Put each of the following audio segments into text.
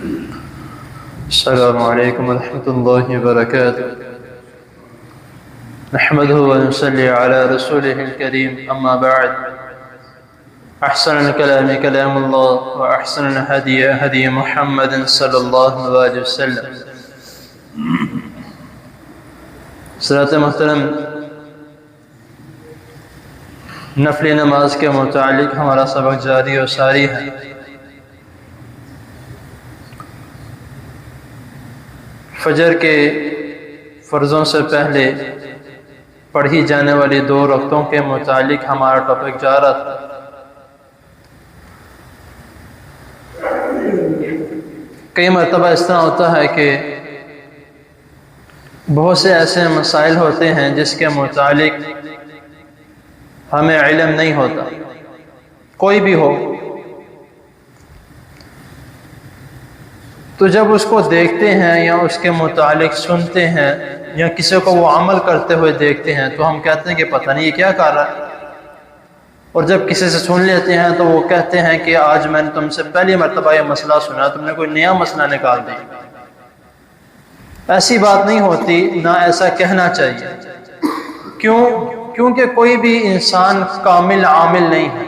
السلام علیکم ورحمۃ اللہ وبرکاتہ نحمده ونصلي على رسوله الكريم اما بعد احسن الكلام كلام الله واحسن الهدي هدي محمد صلی اللہ علیہ وسلم. حضرات محترم، نفل نماز کے متعلق ہمارا سبق جاری و ساری ہے. فجر کے فرضوں سے پہلے پڑھی جانے والی 2 رکعتوں کے متعلق ہمارا ٹاپک جا رہا تھا. کئی مرتبہ اس طرح ہوتا ہے کہ بہت سے ایسے مسائل ہوتے ہیں جس کے متعلق ہمیں علم نہیں ہوتا، کوئی بھی ہو. تو جب اس کو دیکھتے ہیں یا اس کے متعلق سنتے ہیں یا کسی کو وہ عمل کرتے ہوئے دیکھتے ہیں تو ہم کہتے ہیں کہ پتہ نہیں یہ کیا کر رہا ہے. اور جب کسی سے سن لیتے ہیں تو وہ کہتے ہیں کہ آج میں نے تم سے پہلی مرتبہ یہ مسئلہ سنا، تم نے کوئی نیا مسئلہ نکال دیا. ایسی بات نہیں ہوتی، نہ ایسا کہنا چاہیے. کیونکہ کوئی بھی انسان کامل عامل نہیں ہے،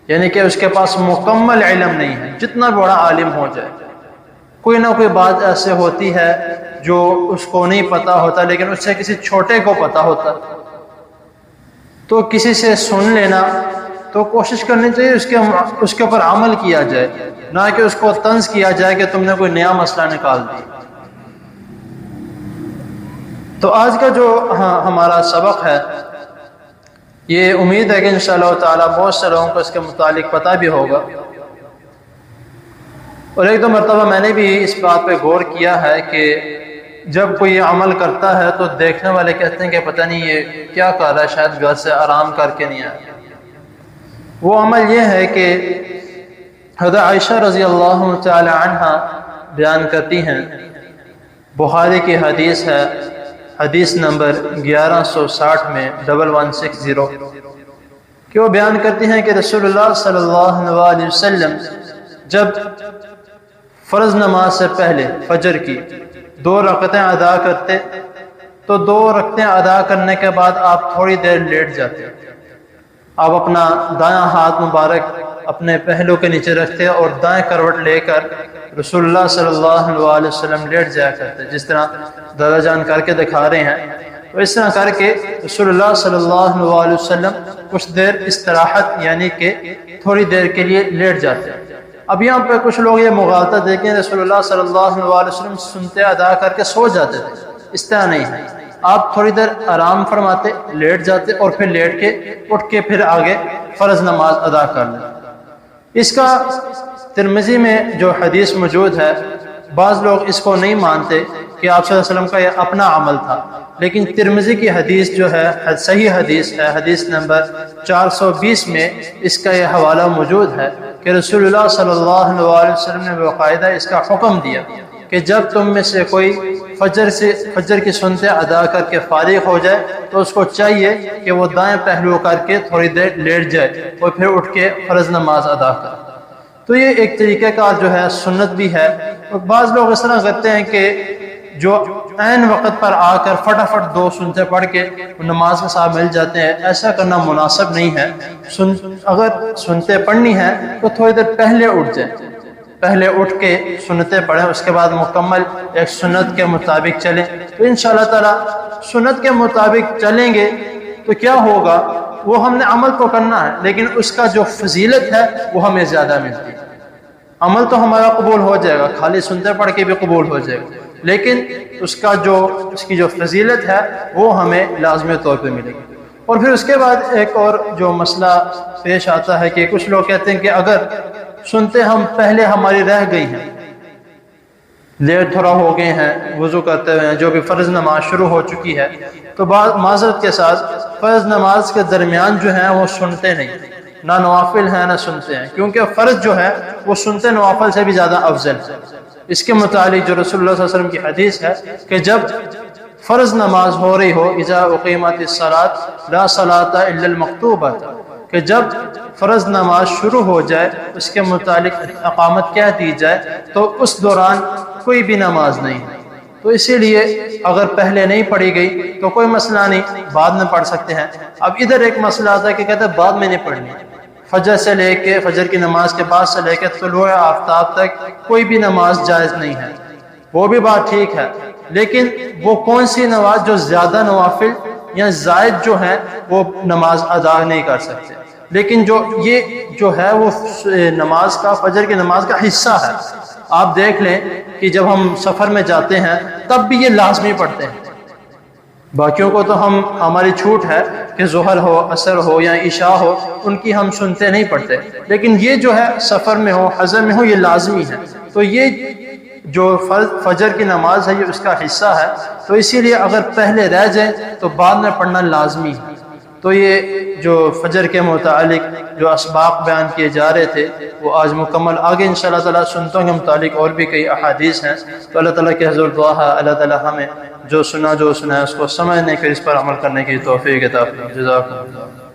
یعنی کہ اس کے پاس مکمل علم نہیں ہے. جتنا بڑا عالم ہو جائے، کوئی نہ کوئی بات ایسے ہوتی ہے جو اس کو نہیں پتا ہوتا، لیکن اس سے کسی چھوٹے کو پتا ہوتا. تو کسی سے سن لینا تو کوشش کرنی چاہیے اس کے اوپر عمل کیا جائے، نہ کہ اس کو طنز کیا جائے کہ تم نے کوئی نیا مسئلہ نکال دیا. تو آج کا جو ہمارا سبق ہے، یہ امید ہے کہ انشاءاللہ تعالی بہت سے لوگوں کو اس کے متعلق پتہ بھی ہوگا. اور 1-2 مرتبہ میں نے بھی اس بات پہ غور کیا ہے کہ جب کوئی عمل کرتا ہے تو دیکھنے والے کہتے ہیں کہ پتہ نہیں یہ کیا کر رہا ہے، شاید گھر سے آرام کر کے نہیں آیا. وہ عمل یہ ہے کہ حضرت عائشہ رضی اللہ تعالی عنہ بیان کرتی ہیں، بخاری کی حدیث ہے، حدیث نمبر 1160 میں 1160، کہ وہ بیان کرتی ہیں کہ رسول اللہ صلی اللہ علیہ وسلم جب فرض نماز سے پہلے فجر کی 2 رکعتیں ادا کرتے تو 2 رکعتیں ادا کرنے کے بعد آپ تھوڑی دیر لیٹ جاتے. آپ اپنا دایاں ہاتھ مبارک اپنے پہلو کے نیچے رکھتے اور دائیں کروٹ لے کر رسول اللہ صلی اللہ علیہ وسلم لیٹ جایا کرتے، جس طرح دادا جان کر کے دکھا رہے ہیں. تو اس طرح کر کے رسول اللہ صلی اللہ علیہ وسلم کچھ دیر استراحت یعنی کہ تھوڑی دیر کے لیے لیٹ جاتے. اب یہاں پہ کچھ لوگ یہ مغالطہ دیکھیں، رسول اللہ صلی اللہ علیہ وسلم سنتے ادا کر کے سو جاتے تھے. اس طرح نہیں ہے، آپ تھوڑی دیر آرام فرماتے، لیٹ جاتے اور پھر لیٹ کے اٹھ کے پھر آگے فرض نماز ادا کر لیں. اس کا ترمذی میں جو حدیث موجود ہے، بعض لوگ اس کو نہیں مانتے کہ آپ صلی اللہ علیہ وسلم کا یہ اپنا عمل تھا، لیکن ترمذی کی حدیث جو ہے صحیح حدیث ہے، حدیث نمبر 420 میں اس کا یہ حوالہ موجود ہے کہ رسول اللہ صلی اللہ علیہ وسلم نے باقاعدہ اس کا حکم دیا کہ جب تم میں سے کوئی فجر کی سنتے ادا کر کے فارغ ہو جائے تو اس کو چاہیے کہ وہ دائیں پہلو کر کے تھوڑی دیر لیٹ جائے اور پھر اٹھ کے فرض نماز ادا کرے. تو یہ ایک طریقہ کار جو ہے سنت بھی ہے. اور بعض لوگ اس طرح کرتے ہیں کہ جو عین وقت پر آ کر فٹافٹ 2 سنتے پڑھ کے نماز کے ساتھ مل جاتے ہیں. ایسا کرنا مناسب نہیں ہے. اگر سنتے پڑھنی ہے تو تھوڑی دیر پہلے اٹھ جائیں، پہلے اٹھ کے سنتے پڑھیں، اس کے بعد مکمل ایک سنت کے مطابق چلیں. تو انشاءاللہ تعالی سنت کے مطابق چلیں گے تو کیا ہوگا، وہ ہم نے عمل تو کرنا ہے لیکن اس کا جو فضیلت ہے وہ ہمیں زیادہ ملتی ہے. عمل تو ہمارا قبول ہو جائے گا، خالی سنتے پڑھ کے بھی قبول ہو جائے گا، لیکن اس کی جو فضیلت ہے وہ ہمیں لازمی طور پہ ملے گی. اور پھر اس کے بعد ایک اور جو مسئلہ پیش آتا ہے کہ کچھ لوگ کہتے ہیں کہ اگر سنتے ہم پہلے ہماری رہ گئی ہیں، لیٹ تھوڑا ہو گئے ہیں، وضو کرتے ہوئے ہیں، جو بھی فرض نماز شروع ہو چکی ہے، تو معذرت کے ساتھ فرض نماز کے درمیان جو ہیں وہ سنتے نہیں، نہ نوافل ہیں نہ سنتے ہیں، کیونکہ فرض جو ہے وہ سنتے نوافل سے بھی زیادہ افضل ہے. اس کے متعلق جو رسول اللہ صلی اللہ علیہ وسلم کی حدیث ہے کہ جب فرض نماز ہو رہی ہو، اذا اقیمت الصلاۃ لا صلاۃ الا المکتوبۃ، کہ جب فرض نماز شروع ہو جائے اس کے متعلق اقامت کہہ دی جائے تو اس دوران کوئی بھی نماز نہیں ہے۔ تو اسی لیے اگر پہلے نہیں پڑھی گئی تو کوئی مسئلہ نہیں، بعد میں پڑھ سکتے ہیں۔ اب ادھر ایک مسئلہ آتا ہے کہ کہتے ہیں بعد میں نہیں پڑھنی، فجر سے لے کے فجر کی نماز کے بعد سے لے کے طلوع آفتاب تک کوئی بھی نماز جائز نہیں ہے، وہ بھی بات ٹھیک ہے، لیکن وہ کون سی نماز جو زیادہ نوافل یا زائد جو ہیں وہ نماز ادا نہیں کر سکتے، لیکن یہ جو ہے وہ نماز کا فجر کی نماز کا حصہ ہے۔ آپ دیکھ لیں کہ جب ہم سفر میں جاتے ہیں تب بھی یہ لازمی پڑھتے ہیں، باقیوں کو تو ہماری چھوٹ ہے کہ ظہر ہو، عصر ہو یا عشاء ہو ان کی ہم سنتے نہیں پڑھتے، لیکن یہ جو ہے سفر میں ہو حضر میں ہو یہ لازمی ہے۔ تو یہ جو فجر کی نماز ہے یہ اس کا حصہ ہے، تو اسی لیے اگر پہلے رہ جائیں تو بعد میں پڑھنا لازمی ہے۔ تو یہ جو فجر کے متعلق جو اسباق بیان کیے جا رہے تھے وہ آج مکمل، آگے انشاءاللہ تعالیٰ سنتوں کے متعلق اور بھی کئی احادیث ہیں، تو اللہ تعالیٰ کے حضور دعا ہے اللہ تعالیٰ ہمیں جو سنا ہے اس کو سمجھنے کے اس پر عمل کرنے کی توفیق عطا فرمائے۔ جزاکم اللہ۔